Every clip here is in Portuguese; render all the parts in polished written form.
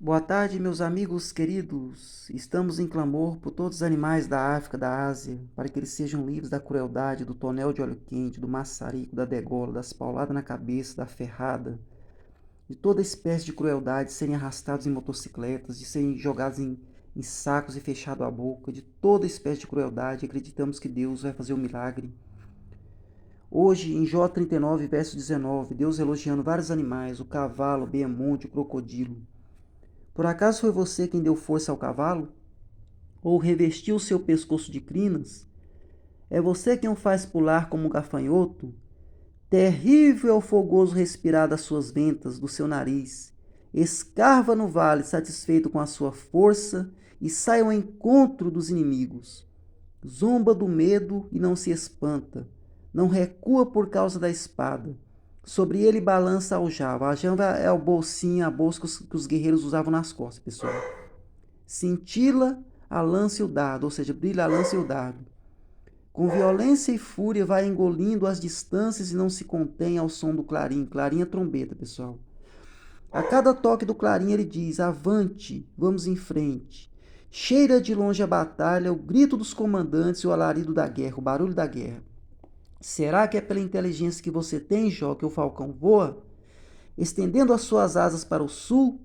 Boa tarde, meus amigos queridos. Estamos em clamor por todos os animais da África, da Ásia, para que eles sejam livres da crueldade, do tonel de óleo quente, do maçarico, da degola, das pauladas na cabeça, da ferrada, de toda espécie de crueldade, de serem arrastados em motocicletas, de serem jogados em sacos e fechado a boca, de toda espécie de crueldade. Acreditamos que Deus vai fazer um milagre. Hoje, em Jó 39, verso 19, Deus elogiando vários animais, o cavalo, o behemonte, o crocodilo. Por acaso foi você quem deu força ao cavalo? Ou revestiu o seu pescoço de crinas? É você quem o faz pular como um gafanhoto? Terrível é o fogoso respirar das suas ventas, do seu nariz. Escarva no vale, satisfeito com a sua força, e sai ao encontro dos inimigos. Zomba do medo e não se espanta. Não recua por causa da espada. Sobre ele balança a aljava. A aljava é a bolsinha, a bolsa que os guerreiros usavam nas costas, pessoal. Cintila a lança e o dardo, ou seja, brilha a lança e o dardo. Com violência e fúria vai engolindo as distâncias e não se contém ao som do clarim. Clarim é trombeta, pessoal. A cada toque do clarim ele diz: avante, vamos em frente. Cheira de longe a batalha, o grito dos comandantes e o alarido da guerra, o barulho da guerra. Será que é pela inteligência que você tem, Jó, que o falcão voa, estendendo as suas asas para o sul?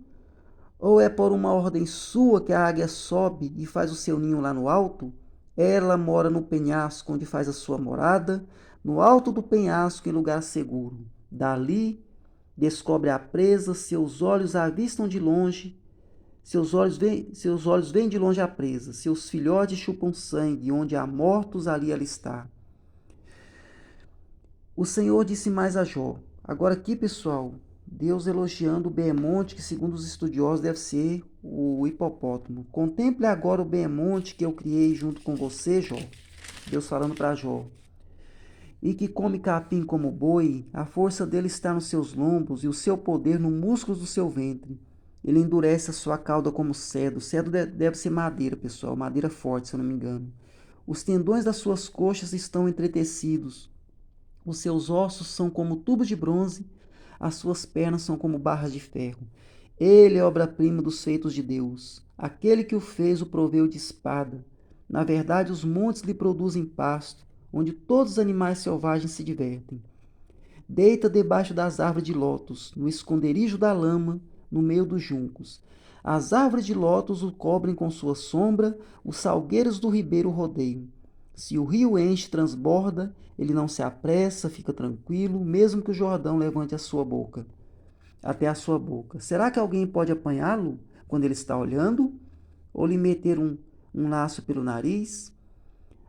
Ou é por uma ordem sua que a águia sobe e faz o seu ninho lá no alto? Ela mora no penhasco onde faz a sua morada, no alto do penhasco em lugar seguro. Dali descobre a presa, seus olhos a avistam de longe, seus olhos veem de longe a presa, seus filhotes chupam sangue, onde há mortos ali ela está. O Senhor disse mais a Jó. Agora aqui, pessoal, Deus elogiando o Behemonte, que segundo os estudiosos deve ser o hipopótamo. Contemple agora o Behemonte que eu criei junto com você, Jó. Deus falando para Jó. E que come capim como boi, a força dele está nos seus lombos e o seu poder no músculos do seu ventre. Ele endurece a sua cauda como cedro. Cedro deve ser madeira, pessoal, madeira forte, se eu não me engano. Os tendões das suas coxas estão entretecidos. Os seus ossos são como tubos de bronze, as suas pernas são como barras de ferro. Ele é obra-prima dos feitos de Deus. Aquele que o fez o proveu de espada. Na verdade, os montes lhe produzem pasto, onde todos os animais selvagens se divertem. Deita debaixo das árvores de lótus, no esconderijo da lama, no meio dos juncos. As árvores de lótus o cobrem com sua sombra, os salgueiros do ribeiro o rodeiam. Se o rio enche, transborda, ele não se apressa, fica tranquilo, mesmo que o Jordão levante a sua boca, até a sua boca. Será que alguém pode apanhá-lo quando ele está olhando? Ou lhe meter um laço pelo nariz?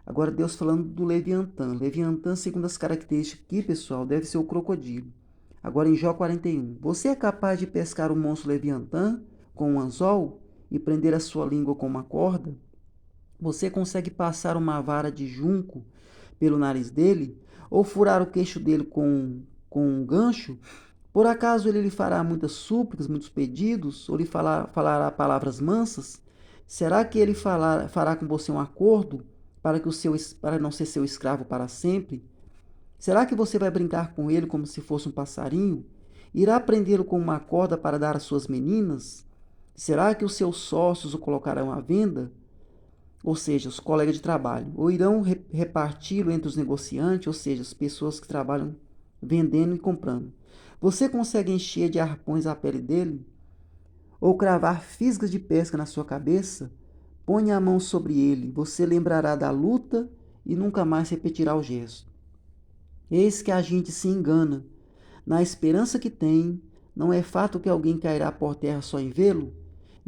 Agora Deus falando do Leviantã. Leviantã, segundo as características aqui, pessoal, deve ser o crocodilo. Agora em Jó 41. Você é capaz de pescar o monstro Leviantã com um anzol e prender a sua língua com uma corda? Você consegue passar uma vara de junco pelo nariz dele? Ou furar o queixo dele com um gancho? Por acaso ele lhe fará muitas súplicas, muitos pedidos? Ou lhe falará palavras mansas? Será que ele fará com você um acordo para não ser seu escravo para sempre? Será que você vai brincar com ele como se fosse um passarinho? Irá prendê-lo com uma corda para dar às suas meninas? Será que os seus sócios o colocarão à venda? Ou seja, os colegas de trabalho, ou irão reparti-lo entre os negociantes, ou seja, as pessoas que trabalham vendendo e comprando. Você consegue encher de arpões a pele dele? Ou cravar fisgas de pesca na sua cabeça? Ponha a mão sobre ele, você lembrará da luta e nunca mais repetirá o gesto. Eis que a gente se engana. Na esperança que tem, não é fato que alguém cairá por terra só em vê-lo?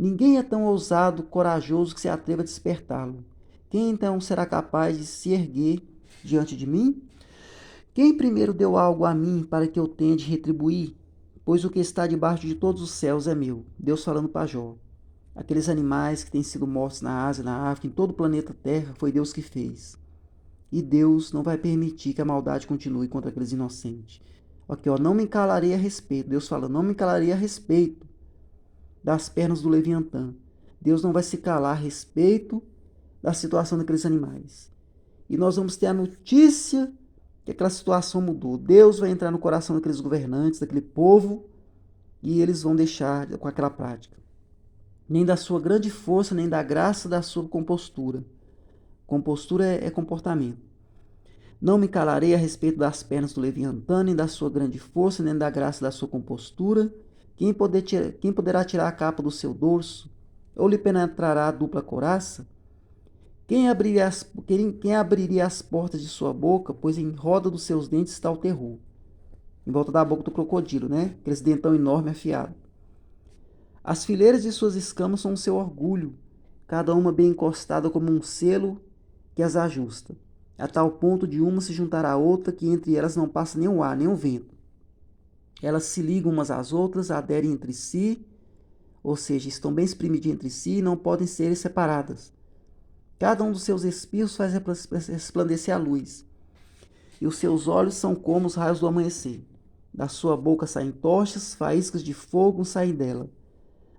Ninguém é tão ousado, corajoso que se atreva a despertá-lo. Quem então será capaz de se erguer diante de mim? Quem primeiro deu algo a mim para que eu tenha de retribuir? Pois o que está debaixo de todos os céus é meu. Deus falando para Jó. Aqueles animais que têm sido mortos na Ásia, na África, em todo o planeta Terra, foi Deus que fez. E Deus não vai permitir que a maldade continue contra aqueles inocentes. Aqui, ó, não me calarei a respeito. Deus fala, não me calarei a respeito das pernas do Leviantã. Deus não vai se calar a respeito da situação daqueles animais. E nós vamos ter a notícia que aquela situação mudou. Deus vai entrar no coração daqueles governantes, daquele povo, e eles vão deixar com aquela prática. nem da sua grande força, nem da graça da sua compostura. Compostura é comportamento. Não me calarei a respeito das pernas do Leviatã, nem da sua grande força, nem da graça da sua compostura. Quem poderá tirar a capa do seu dorso? Ou lhe penetrará a dupla couraça? Quem abriria as portas de sua boca? Pois em roda dos seus dentes está o terror. Em volta da boca do crocodilo, né? Aqueles dentão enorme afiado. As fileiras de suas escamas são o seu orgulho, cada uma bem encostada como um selo que as ajusta, a tal ponto de uma se juntar à outra que entre elas não passa nem o ar, nem o vento. Elas se ligam umas às outras, aderem entre si, ou seja, estão bem espremidas entre si e não podem ser separadas. Cada um dos seus espirros faz resplandecer a luz, e os seus olhos são como os raios do amanhecer. Da sua boca saem tochas, faíscas de fogo saem dela.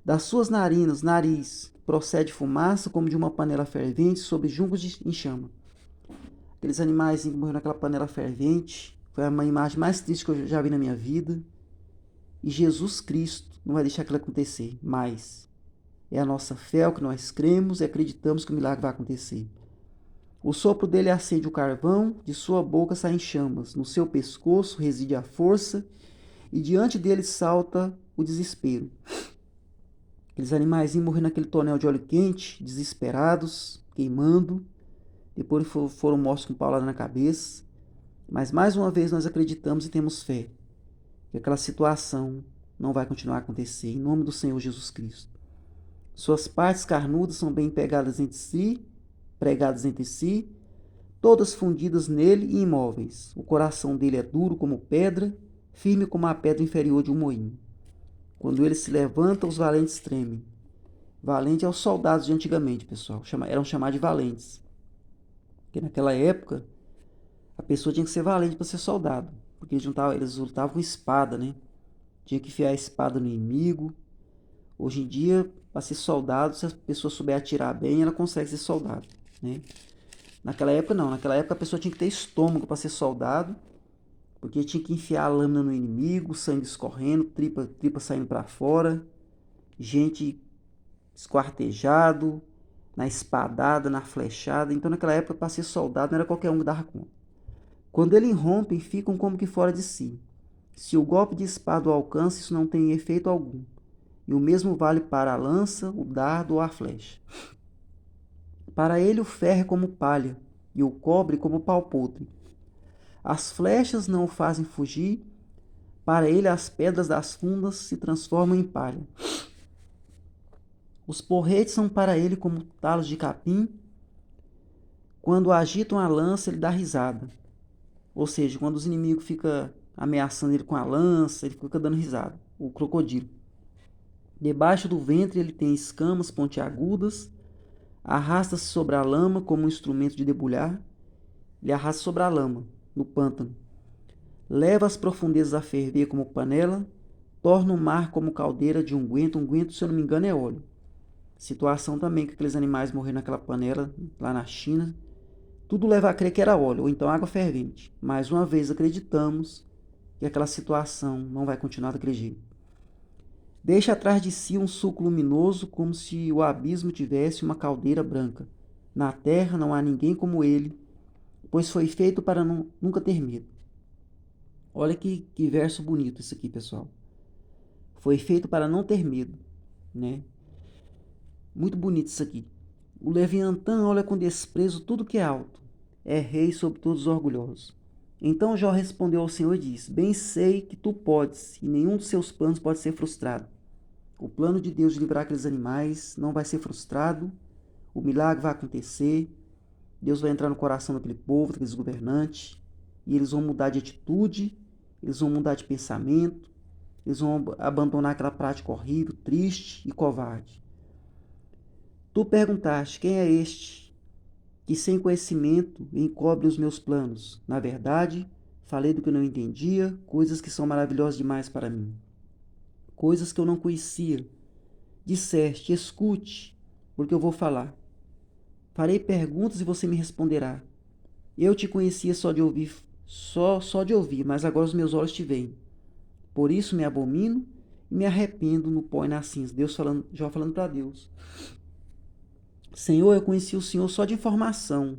Das suas narinas, nariz, procede fumaça como de uma panela fervente sobre juncos em chama. Aqueles animais que morreram naquela panela fervente, foi a imagem mais triste que eu já vi na minha vida. E Jesus Cristo não vai deixar aquilo acontecer, mas é a nossa fé, o que nós cremos e acreditamos que o milagre vai acontecer. O sopro dele acende o carvão, de sua boca saem chamas, no seu pescoço reside a força, e diante dele salta o desespero. Aqueles animais morreram naquele tonel de óleo quente, desesperados, queimando, depois foram mortos com paulada na cabeça. Mas mais uma vez nós acreditamos e temos fé que aquela situação não vai continuar a acontecer, em nome do Senhor Jesus Cristo. Suas partes carnudas são bem pregadas entre si, todas fundidas nele e imóveis. O coração dele é duro como pedra, firme como a pedra inferior de um moinho. Quando ele se levanta, os valentes tremem. Valente é os soldados de antigamente, pessoal. Eram chamados de valentes. Porque naquela época, a pessoa tinha que ser valente para ser soldado. Porque eles lutavam com espada, né? Tinha que enfiar a espada no inimigo. Hoje em dia, para ser soldado, se a pessoa souber atirar bem, ela consegue ser soldado, né? Naquela época, não. Naquela época, a pessoa tinha que ter estômago para ser soldado. Porque tinha que enfiar a lâmina no inimigo, sangue escorrendo, tripa saindo para fora, gente esquartejado, na espadada, na flechada. Então, naquela época, para ser soldado, não era qualquer um que dava conta. Quando eles rompem, ficam como que fora de si. Se o golpe de espada o alcança, isso não tem efeito algum. E o mesmo vale para a lança, o dardo ou a flecha. Para ele, o ferro é como palha, e o cobre como pau podre. As flechas não o fazem fugir, para ele as pedras das fundas se transformam em palha. Os porretes são para ele como talos de capim, quando agitam a lança ele dá risada. Ou seja, quando os inimigos ficam ameaçando ele com a lança, ele fica dando risada, o crocodilo. Debaixo do ventre ele tem escamas pontiagudas, arrasta-se sobre a lama como um instrumento de debulhar, ele arrasta sobre a lama, no pântano. Leva as profundezas a ferver como panela, torna o mar como caldeira de unguento. Unguento, se eu não me engano, é óleo. Situação também que aqueles animais morreram naquela panela, lá na China. Tudo leva a crer que era óleo, ou então água fervente. Mais uma vez acreditamos que aquela situação não vai continuar daquele jeito. Deixa atrás de si um sulco luminoso, como se o abismo tivesse uma caldeira branca. Na terra não há ninguém como ele, pois foi feito para nunca ter medo. Olha que verso bonito isso aqui, pessoal. Foi feito para não ter medo, né? Muito bonito isso aqui. O Leviatã olha com desprezo tudo que é alto. É rei sobre todos os orgulhosos. Então Jó respondeu ao Senhor e disse: Bem sei que tu podes, e nenhum dos seus planos pode ser frustrado. O plano de Deus de livrar aqueles animais não vai ser frustrado. O milagre vai acontecer. Deus vai entrar no coração daquele povo, daqueles governantes, e eles vão mudar de atitude, eles vão mudar de pensamento, eles vão abandonar aquela prática horrível, triste e covarde. Tu perguntaste: quem é este que sem conhecimento encobre os meus planos? Na verdade, falei do que eu não entendia, coisas que são maravilhosas demais para mim. Coisas que eu não conhecia. Disseste: escute, porque eu vou falar. Farei perguntas e você me responderá. Eu te conhecia só de ouvir, mas agora os meus olhos te veem. Por isso me abomino e me arrependo no pó e na cinza. Jó falando para Deus. Senhor, eu conheci o Senhor só de informação.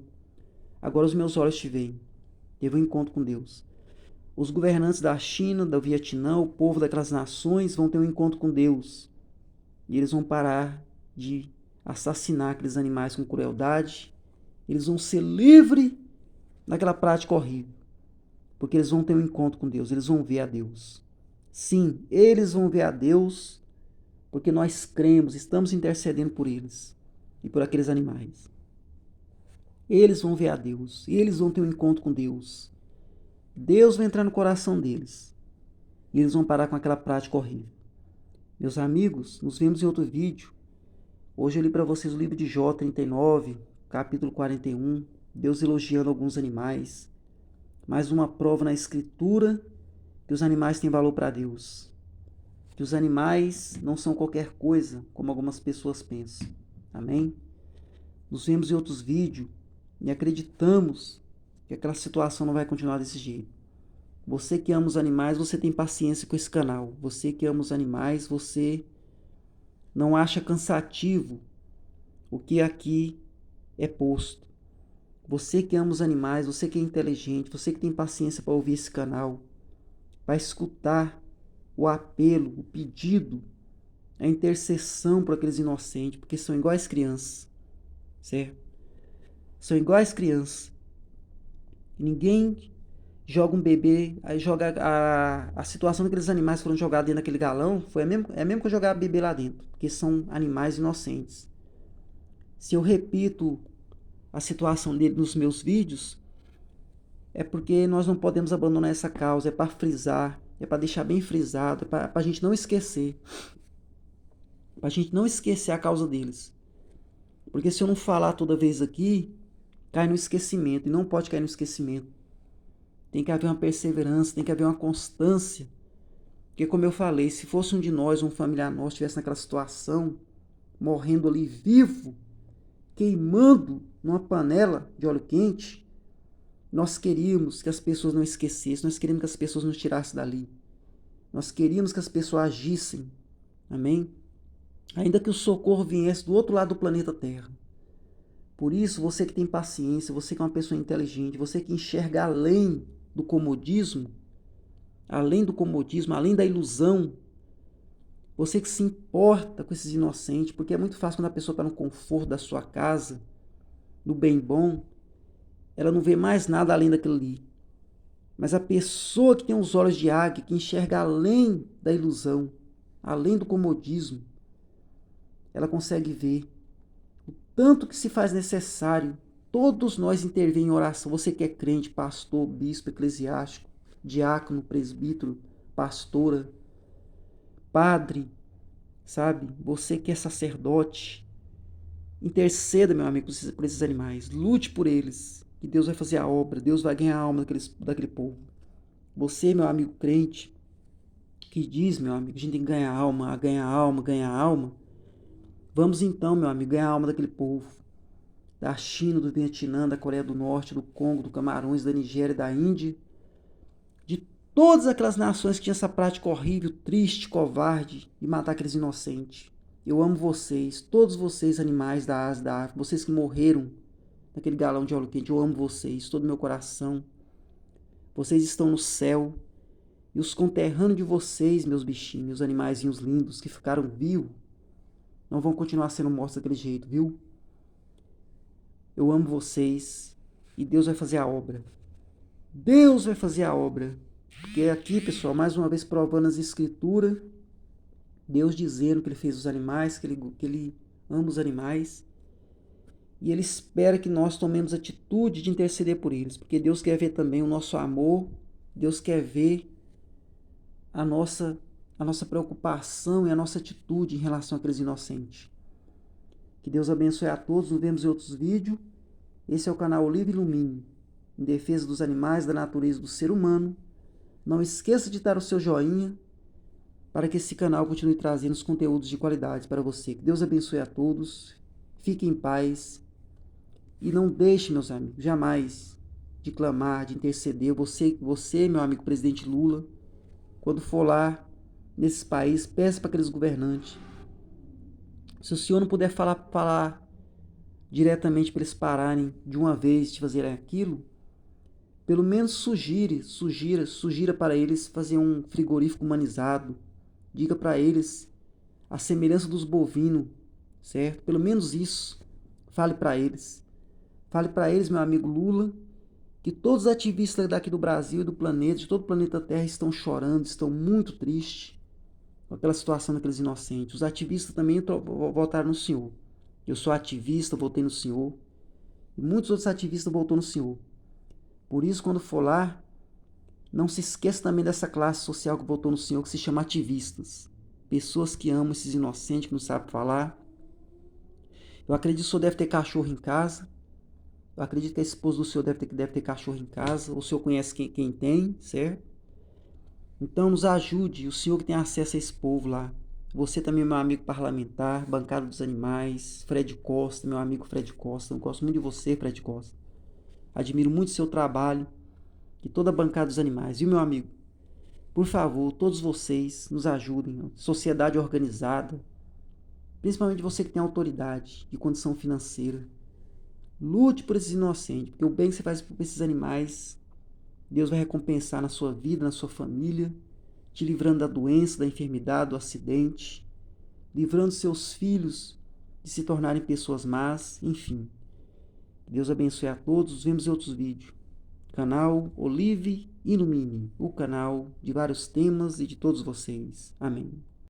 Agora os meus olhos te veem. Teve um encontro com Deus. Os governantes da China, do Vietnã, o povo daquelas nações vão ter um encontro com Deus. E eles vão parar de assassinar aqueles animais com crueldade. Eles vão ser livres daquela prática horrível. Porque eles vão ter um encontro com Deus. Eles vão ver a Deus. Sim, eles vão ver a Deus. Porque nós cremos, estamos intercedendo por eles. E por aqueles animais. Eles vão ver a Deus. Eles vão ter um encontro com Deus. Deus vai entrar no coração deles. E eles vão parar com aquela prática horrível. Meus amigos, nos vemos em outro vídeo. Hoje eu li para vocês o livro de Jó 39, capítulo 41. Deus elogiando alguns animais. Mais uma prova na escritura que os animais têm valor para Deus. Que os animais não são qualquer coisa, como algumas pessoas pensam. Amém? Nos vemos em outros vídeos e acreditamos que aquela situação não vai continuar desse jeito. Você que ama os animais, você tem paciência com esse canal. Você que ama os animais, você não acha cansativo o que aqui é posto. Você que ama os animais, você que é inteligente, você que tem paciência para ouvir esse canal, para escutar o apelo, o pedido, a intercessão por aqueles inocentes, porque são iguais crianças, certo? São iguais crianças. Ninguém joga um bebê, aí joga a situação daqueles animais que foram jogados dentro daquele galão, é mesmo que eu jogar bebê lá dentro, porque são animais inocentes. Se eu repito a situação dele nos meus vídeos, é porque nós não podemos abandonar essa causa, é para frisar, é para deixar bem frisado, é para a gente não esquecer. Para a gente não esquecer a causa deles. Porque se eu não falar toda vez aqui, cai no esquecimento, e não pode cair no esquecimento. Tem que haver uma perseverança, tem que haver uma constância. Porque como eu falei, se fosse um de nós, um familiar nosso, estivesse naquela situação, morrendo ali vivo, queimando numa panela de óleo quente, nós queríamos que as pessoas não esquecessem, nós queríamos que as pessoas nos tirassem dali. Nós queríamos que as pessoas agissem. Amém? Ainda que o socorro viesse do outro lado do planeta Terra. Por isso, você que tem paciência, você que é uma pessoa inteligente, você que enxerga além do comodismo, além da ilusão, você que se importa com esses inocentes, porque é muito fácil quando a pessoa está no conforto da sua casa, no bem bom, ela não vê mais nada além daquilo ali. Mas a pessoa que tem os olhos de águia, que enxerga além da ilusão, além do comodismo, ela consegue ver o tanto que se faz necessário. Todos nós intervir em oração. Você que é crente, pastor, bispo, eclesiástico, diácono, presbítero, pastora, padre, sabe? Você que é sacerdote, interceda, meu amigo, por esses animais. Lute por eles, que Deus vai fazer a obra. Deus vai ganhar a alma daquele povo. Você, meu amigo crente, que diz, meu amigo, a gente tem que ganhar alma, ganhar alma, ganhar alma. Vamos então, meu amigo, ganhar a alma daquele povo. Da China, do Vietnã, da Coreia do Norte, do Congo, do Camarões, da Nigéria, da Índia. De todas aquelas nações que tinham essa prática horrível, triste, covarde, de matar aqueles inocentes. Eu amo vocês, todos vocês, animais da Ásia, da África, vocês que morreram naquele galão de óleo quente, eu amo vocês, todo meu coração. Vocês estão no céu. E os conterrâneos de vocês, meus bichinhos, meus animaizinhos lindos que ficaram vivos, não vão continuar sendo mortos daquele jeito, viu? Eu amo vocês e Deus vai fazer a obra. Deus vai fazer a obra. Porque aqui, pessoal, mais uma vez provando as escrituras, Deus dizendo que Ele fez os animais, que ele ama os animais. E Ele espera que nós tomemos atitude de interceder por eles. Porque Deus quer ver também o nosso amor. Deus quer ver a nossa preocupação e a nossa atitude em relação àqueles inocentes. Que Deus abençoe a todos. Nos vemos em outros vídeos. Esse é o canal Oliva Ilumine, em defesa dos animais, da natureza, do ser humano. Não esqueça de dar o seu joinha para que esse canal continue trazendo os conteúdos de qualidade para você. Que Deus abençoe a todos. Fique em paz. E não deixe, meus amigos, jamais de clamar, de interceder. Você, meu amigo presidente Lula, quando for lá nesses países, peça para aqueles governantes. Se o senhor não puder falar diretamente para eles pararem de uma vez de fazerem aquilo, pelo menos sugira para eles fazer um frigorífico humanizado. Diga para eles a semelhança dos bovinos, certo? Pelo menos isso. Fale para eles. Fale para eles, meu amigo Lula, que todos os ativistas daqui do Brasil e do planeta, de todo o planeta Terra, estão chorando, estão muito tristes com aquela situação daqueles inocentes. Os ativistas também votaram no senhor. Eu sou ativista, votei no senhor. E muitos outros ativistas votaram no senhor. Por isso, quando for lá, não se esqueça também dessa classe social que votou no senhor, que se chama ativistas. Pessoas que amam esses inocentes, que não sabem falar. Eu acredito que o senhor deve ter cachorro em casa. Eu acredito que a esposa do senhor deve ter cachorro em casa. Ou o senhor conhece quem tem, certo? Então nos ajude, o senhor que tem acesso a esse povo lá. Você também, meu amigo parlamentar, bancada dos animais, Fred Costa, meu amigo Fred Costa. Eu gosto muito de você, Fred Costa. Admiro muito o seu trabalho e toda a bancada dos animais. Viu, meu amigo? Por favor, todos vocês nos ajudem. Sociedade organizada, principalmente você que tem autoridade e condição financeira. Lute por esses inocentes, porque o bem que você faz por esses animais, Deus vai recompensar na sua vida, na sua família, te livrando da doença, da enfermidade, do acidente, livrando seus filhos de se tornarem pessoas más, enfim. Deus abençoe a todos. Nos vemos em outros vídeos. Canal Olive Ilumine, o canal de vários temas e de todos vocês. Amém.